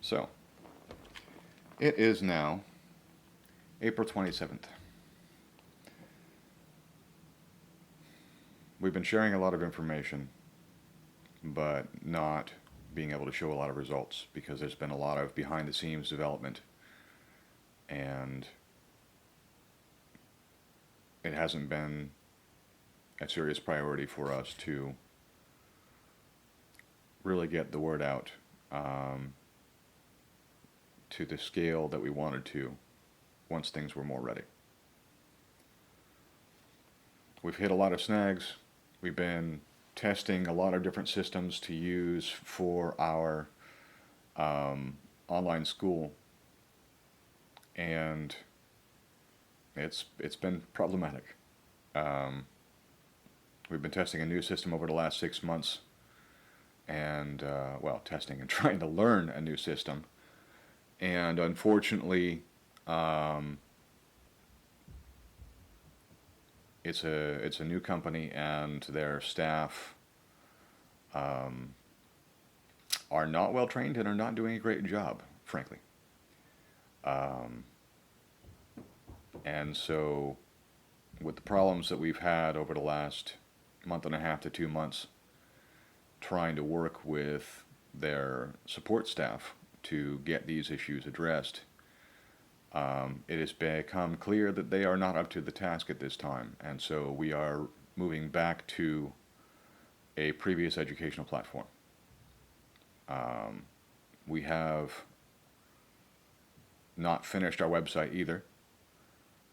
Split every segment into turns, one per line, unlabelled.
So, it is now April 27th. We've been sharing a lot of information, but not being able to show a lot of results because there's been a lot of behind the scenes development, and it hasn't been a serious priority for us to really get the word out to the scale that we wanted to once things were more ready. We've hit a lot of snags. We've been testing a lot of different systems to use for our online school, and it's been problematic. We've been testing a new system over the last 6 months, and testing and trying to learn a new system, and unfortunately, it's a new company, and their staff are not well trained and are not doing a great job, frankly. And so, with the problems that we've had over the last month and a half to 2 months, trying to work with their support staff to get these issues addressed, it has become clear that they are not up to the task at this time, and so we are moving back to a previous educational platform. We have not finished our website either.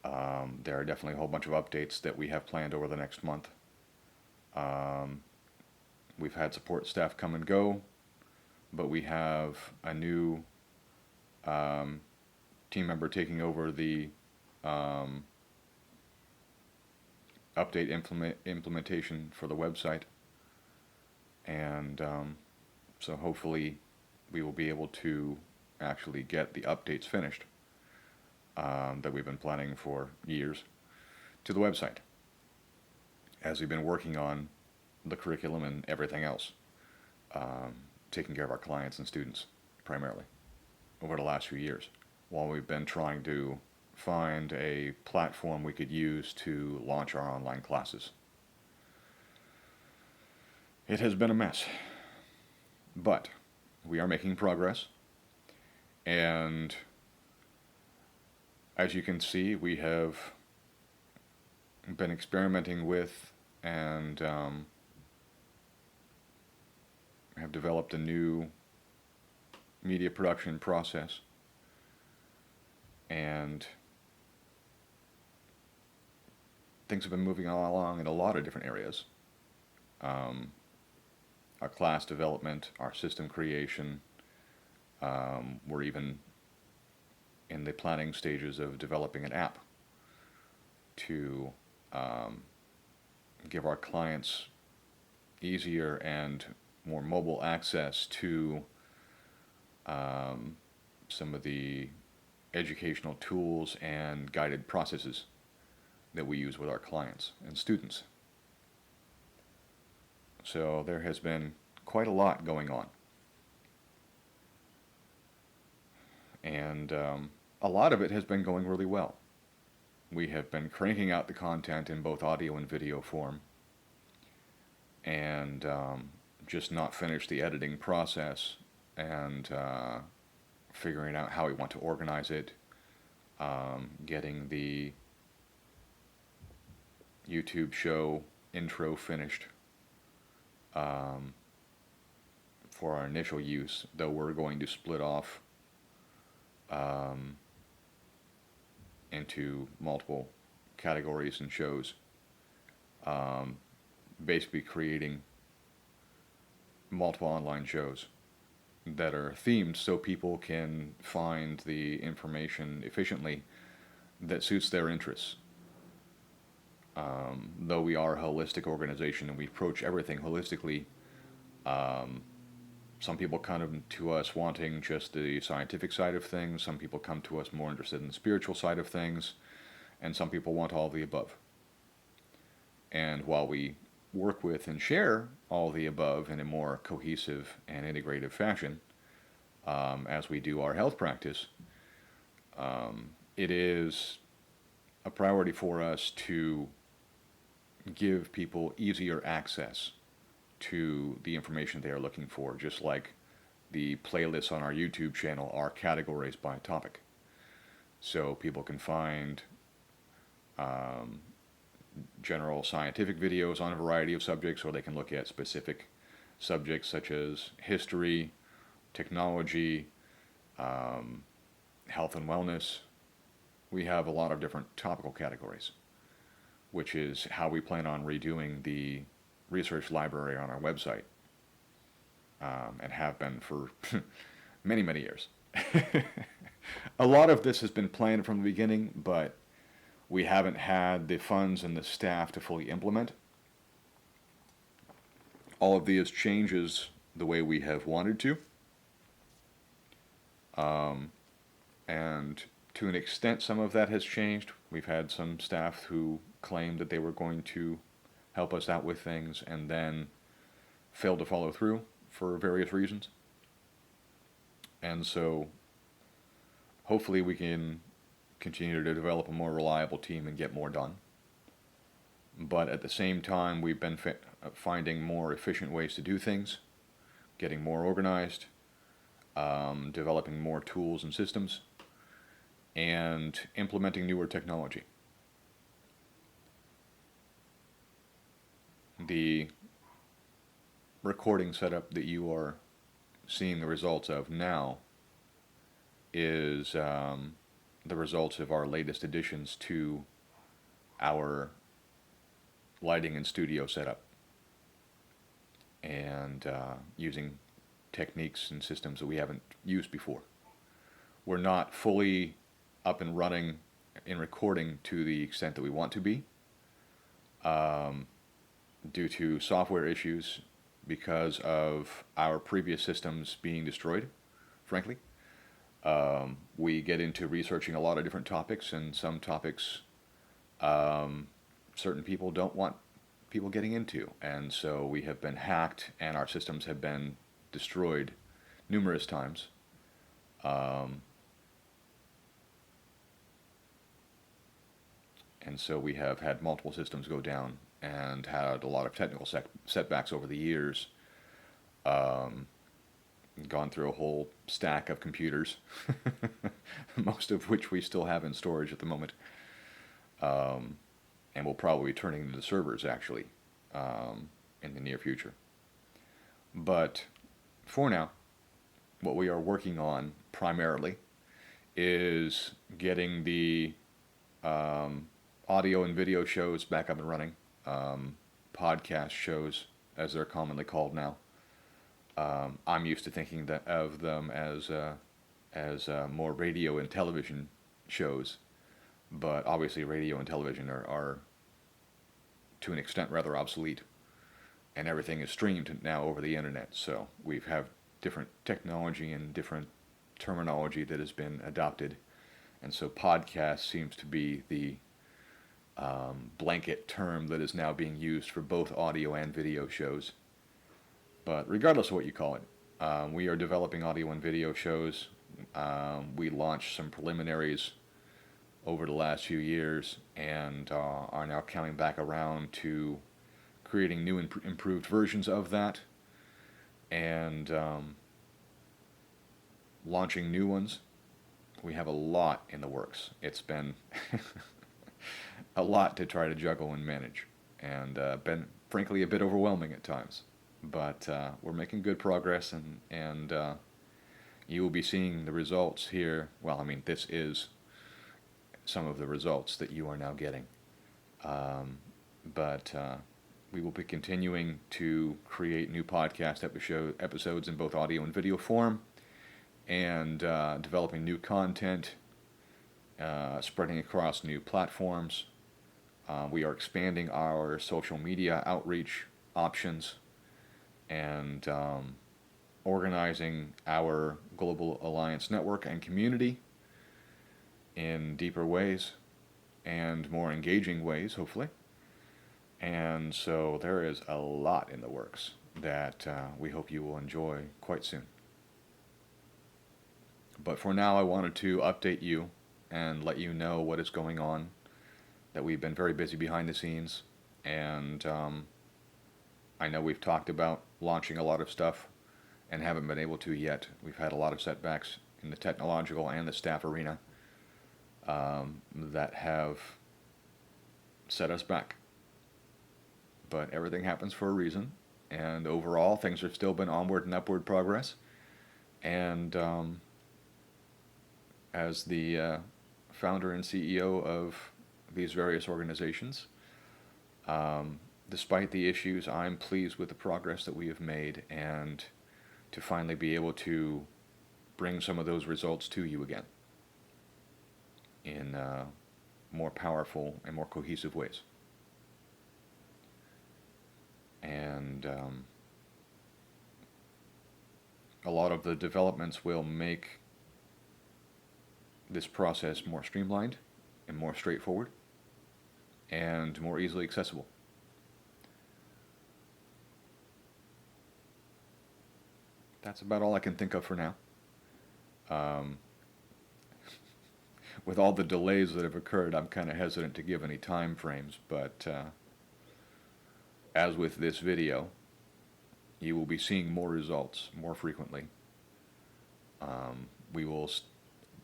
There are definitely a whole bunch of updates that we have planned over the next month. We've had support staff come and go, but we have a new team member taking over the update implementation for the website, and so hopefully we will be able to actually get the updates finished that we've been planning for years to the website, as we've been working on the curriculum and everything else, taking care of our clients and students primarily over the last few years, while we've been trying to find a platform we could use to launch our online classes. It has been a mess, but we are making progress, and as you can see, we have been experimenting with and have developed a new media production process, and things have been moving along in a lot of different areas. Our class development, our system creation, we're even in the planning stages of developing an app to give our clients easier and more mobile access to some of the educational tools and guided processes that we use with our clients and students. So there has been quite a lot going on, and a lot of it has been going really well. We have been cranking out the content in both audio and video form, and just not finished the editing process and figuring out how we want to organize it, getting the YouTube show intro finished for our initial use, though we're going to split off into multiple categories and shows, basically creating multiple online shows that are themed so people can find the information efficiently that suits their interests. Though we are a holistic organization and we approach everything holistically, some people come to us wanting just the scientific side of things, some people come to us more interested in the spiritual side of things, and some people want all of the above. And while we work with and share all of the above in a more cohesive and integrative fashion, as we do our health practice, it is a priority for us to give people easier access to the information they are looking for, just like the playlists on our YouTube channel are categorized by topic. So people can find general scientific videos on a variety of subjects, or they can look at specific subjects such as history, technology, health and wellness. We have a lot of different topical categories, which is how we plan on redoing the research library on our website, and have been for many, many years. A lot of this has been planned from the beginning, but we haven't had the funds and the staff to fully implement all of these changes the way we have wanted to. And to an extent, some of that has changed. We've had some staff who claimed that they were going to help us out with things and then failed to follow through for various reasons. And so hopefully we can continue to develop a more reliable team and get more done. But at the same time, we've been finding more efficient ways to do things, getting more organized, developing more tools and systems, and implementing newer technology. The recording setup that you are seeing the results of now is the results of our latest additions to our lighting and studio setup, and using techniques and systems that we haven't used before. We're not fully up and running in recording to the extent that we want to be, due to software issues because of our previous systems being destroyed, frankly. We get into researching a lot of different topics, and some topics certain people don't want people getting into, and so we have been hacked and our systems have been destroyed numerous times. And so we have had multiple systems go down and had a lot of technical setbacks over the years. Gone through a whole stack of computers, most of which we still have in storage at the moment. And we'll probably be turning into servers, actually, in the near future. But for now, what we are working on primarily is getting the audio and video shows back up and running, podcast shows, as they're commonly called now. I'm used to thinking of them as more radio and television shows, but obviously radio and television are to an extent rather obsolete, and everything is streamed now over the internet. So we have different technology and different terminology that has been adopted, and so podcast seems to be the blanket term that is now being used for both audio and video shows. But regardless of what you call it, we are developing audio and video shows. We launched some preliminaries over the last few years, and are now coming back around to creating new improved versions of that, and launching new ones. We have a lot in the works. It's been a lot to try to juggle and manage, and been frankly a bit overwhelming at times. But we're making good progress, and you will be seeing the results here. Well, I mean, this is some of the results that you are now getting. But we will be continuing to create new podcast episodes in both audio and video form, and developing new content, spreading across new platforms. We are expanding our social media outreach options, and organizing our Global Alliance network and community in deeper ways and more engaging ways, hopefully. And so there is a lot in the works that we hope you will enjoy quite soon. But for now, I wanted to update you and let you know what is going on, that we've been very busy behind the scenes, and I know we've talked about launching a lot of stuff and haven't been able to yet. We've had a lot of setbacks in the technological and the staff arena that have set us back. But everything happens for a reason, and overall, things have still been onward and upward progress. And as the founder and CEO of these various organizations, despite the issues, I'm pleased with the progress that we have made, and to finally be able to bring some of those results to you again in more powerful and more cohesive ways. And a lot of the developments will make this process more streamlined and more straightforward and more easily accessible. That's about all I can think of for now. With all the delays that have occurred, I'm kind of hesitant to give any time frames, but as with this video, you will be seeing more results more frequently. We will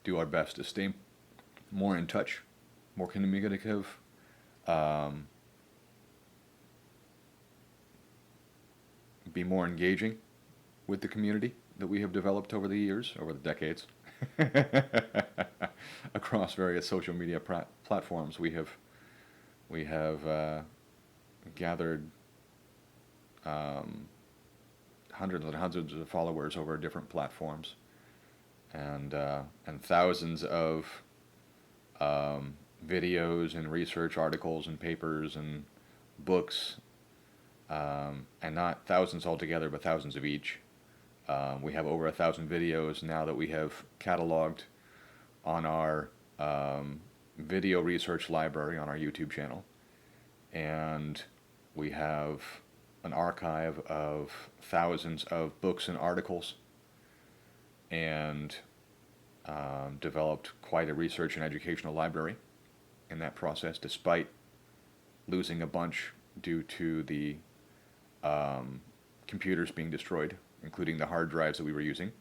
do our best to stay more in touch, more communicative, be more engaging with the community that we have developed over the years, over the decades, across various social media platforms. We have gathered hundreds and hundreds of followers over different platforms, and thousands of videos and research articles and papers and books, and not thousands altogether, but thousands of each. We have over 1,000 videos now that we have cataloged on our video research library on our YouTube channel, and we have an archive of thousands of books and articles, and developed quite a research and educational library in that process, despite losing a bunch due to the computers being destroyed, including the hard drives that we were using.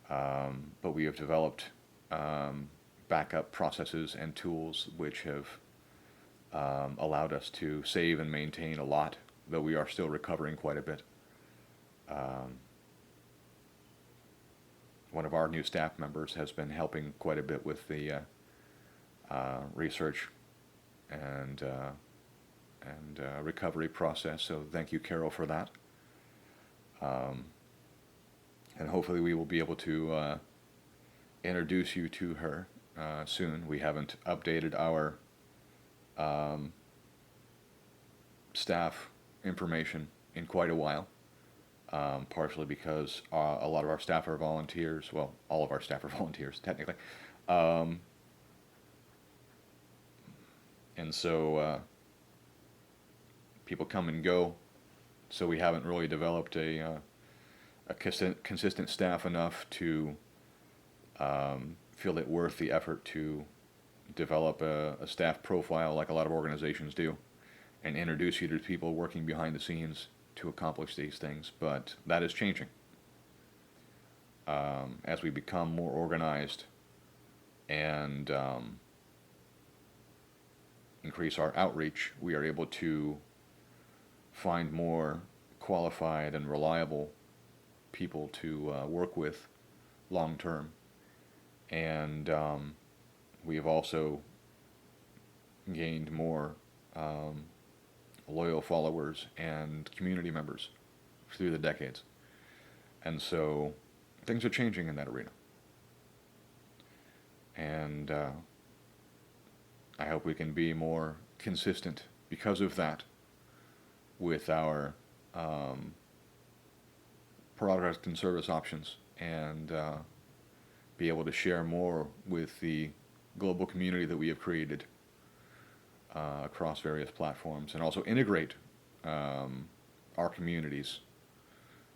But we have developed backup processes and tools which have allowed us to save and maintain a lot, though we are still recovering quite a bit. One of our new staff members has been helping quite a bit with the research and recovery process, so thank you, Carol, for that. And hopefully we will be able to introduce you to her soon. We haven't updated our staff information in quite a while, partially because a lot of our staff are volunteers. Well, all of our staff are volunteers, technically. And so people come and go, so we haven't really developed a consistent staff enough to feel it worth the effort to develop a staff profile like a lot of organizations do, and introduce you to people working behind the scenes to accomplish these things. But that is changing. As we become more organized and increase our outreach, we are able to find more qualified and reliable people to work with long term. And we have also gained more loyal followers and community members through the decades. And so things are changing in that arena. And I hope we can be more consistent because of that with our product and service options, and be able to share more with the global community that we have created across various platforms, and also integrate our communities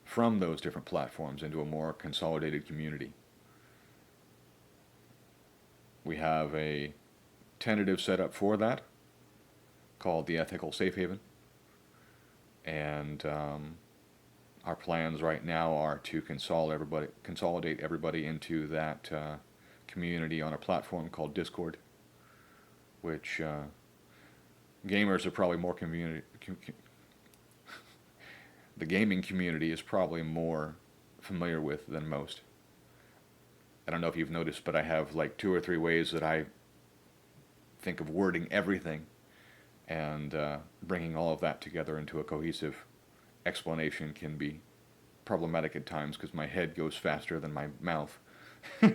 from those different platforms into a more consolidated community. We have a tentative setup for that called the Ethical Safe Haven. And our plans right now are to consolidate everybody into that community on a platform called Discord, which gamers are probably more the gaming community is probably more familiar with than most. I don't know if you've noticed, but I have like 2 or 3 ways that I think of wording everything, and bringing all of that together into a cohesive explanation can be problematic at times because my head goes faster than my mouth. A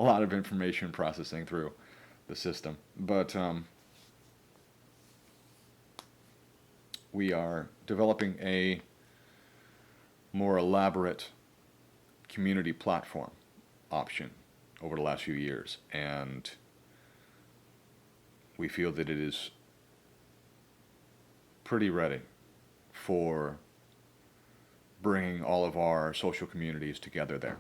lot of information processing through the system. But we are developing a more elaborate community platform option over the last few years, and we feel that it is pretty ready for bringing all of our social communities together there.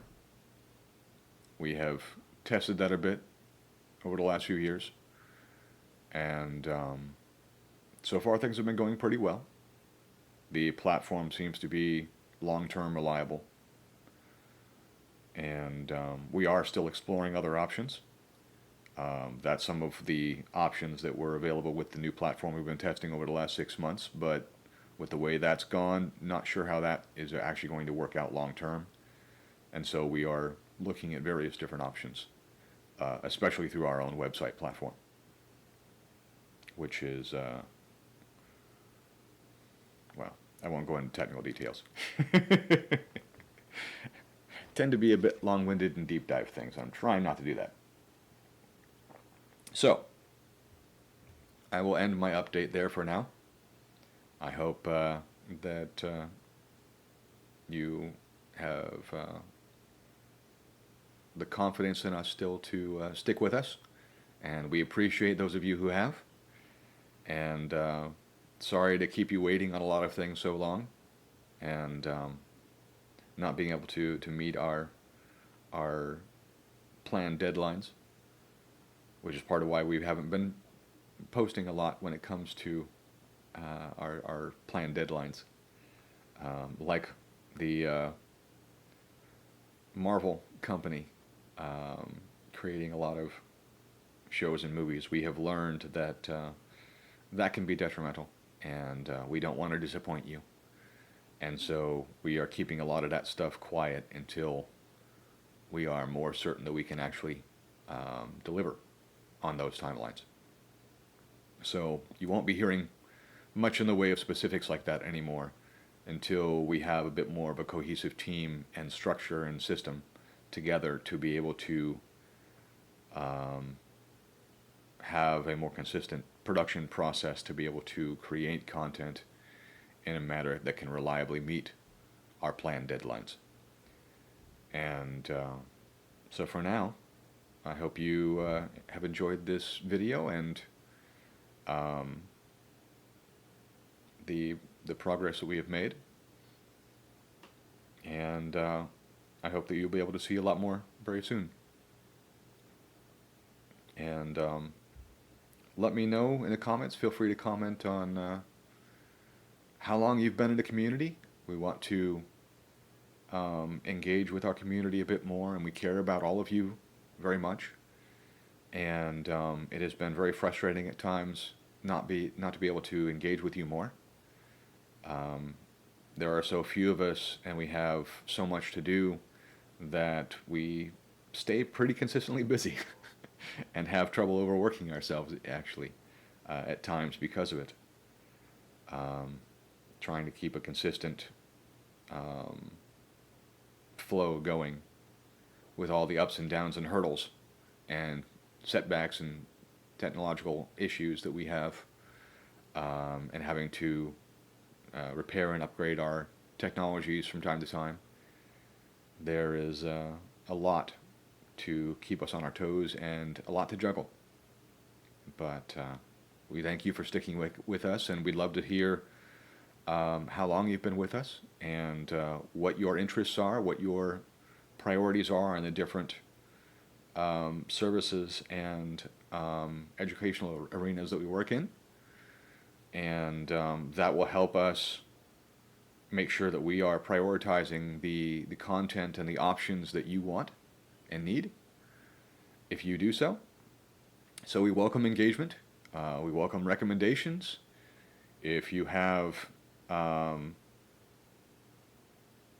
We have tested that a bit over the last few years, and so far things have been going pretty well. The platform seems to be long-term reliable, and we are still exploring other options. That's some of the options that were available with the new platform we've been testing over the last 6 months, but with the way that's gone, not sure how that is actually going to work out long term. And so we are looking at various different options, especially through our own website platform, which is, well, I won't go into technical details. Tend to be a bit long-winded and deep dive things. I'm trying not to do that. So, I will end my update there for now. I hope that you have the confidence in us still to stick with us, and we appreciate those of you who have. And sorry to keep you waiting on a lot of things so long, and not being able to meet our planned deadlines, which is part of why we haven't been posting a lot when it comes to our planned deadlines. Like the Marvel company creating a lot of shows and movies, we have learned that that can be detrimental, and we don't want to disappoint you. And so we are keeping a lot of that stuff quiet until we are more certain that we can actually deliver on those timelines. So you won't be hearing much in the way of specifics like that anymore until we have a bit more of a cohesive team and structure and system together to be able to have a more consistent production process to be able to create content in a manner that can reliably meet our planned deadlines. And so for now, I hope you have enjoyed this video and the progress that we have made. And I hope that you'll be able to see a lot more very soon. And let me know in the comments. Feel free to comment on how long you've been in the community. We want to engage with our community a bit more, and we care about all of you very much. And it has been very frustrating at times not to be able to engage with you more. There are so few of us, and we have so much to do that we stay pretty consistently busy and have trouble overworking ourselves, actually, at times because of it. Trying to keep a consistent flow going with all the ups and downs and hurdles and setbacks and technological issues that we have, and having to repair and upgrade our technologies from time to time. There is a lot to keep us on our toes and a lot to juggle. But we thank you for sticking with us, and we'd love to hear how long you've been with us and what your interests are, what your priorities are in the different services and educational arenas that we work in. And that will help us make sure that we are prioritizing the content and the options that you want and need if you do so. So we welcome engagement. We welcome recommendations. If you have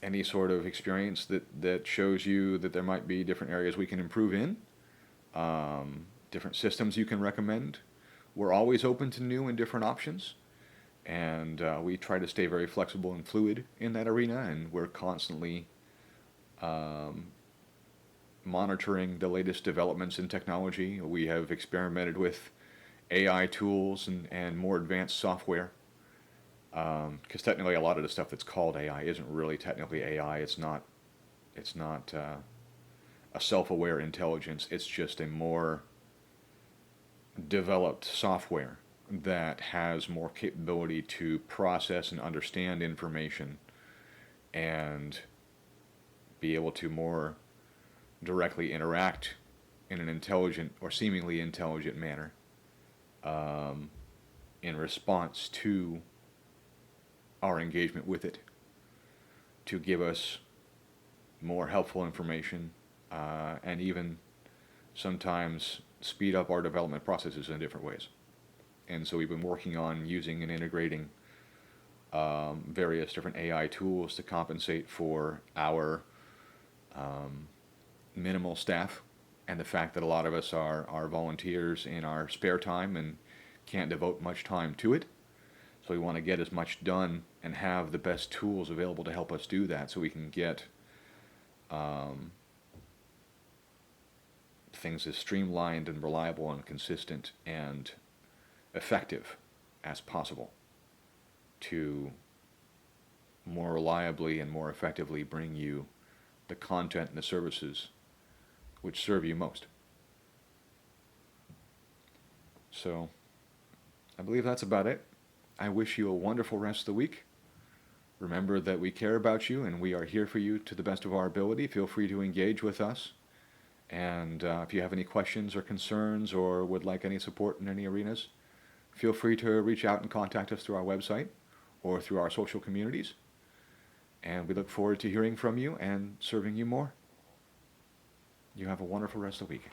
any sort of experience that shows you that there might be different areas we can improve in, different systems you can recommend, we're always open to new and different options. And we try to stay very flexible and fluid in that arena, and we're constantly monitoring the latest developments in technology. We have experimented with AI tools and more advanced software, because technically a lot of the stuff that's called AI isn't really technically AI. It's not a self-aware intelligence. It's just a more developed software that has more capability to process and understand information and be able to more directly interact in an intelligent or seemingly intelligent manner in response to our engagement with it, to give us more helpful information and even sometimes speed up our development processes in different ways. And so we've been working on using and integrating various different AI tools to compensate for our minimal staff and the fact that a lot of us are volunteers in our spare time and can't devote much time to it. So we want to get as much done and have the best tools available to help us do that, so we can get things as streamlined and reliable and consistent and effective as possible to more reliably and more effectively bring you the content and the services which serve you most. So I believe that's about it. I wish you a wonderful rest of the week. Remember that we care about you and we are here for you to the best of our ability. Feel free to engage with us. And if you have any questions or concerns or would like any support in any arenas, feel free to reach out and contact us through our website or through our social communities. And we look forward to hearing from you and serving you more. You have a wonderful rest of the week.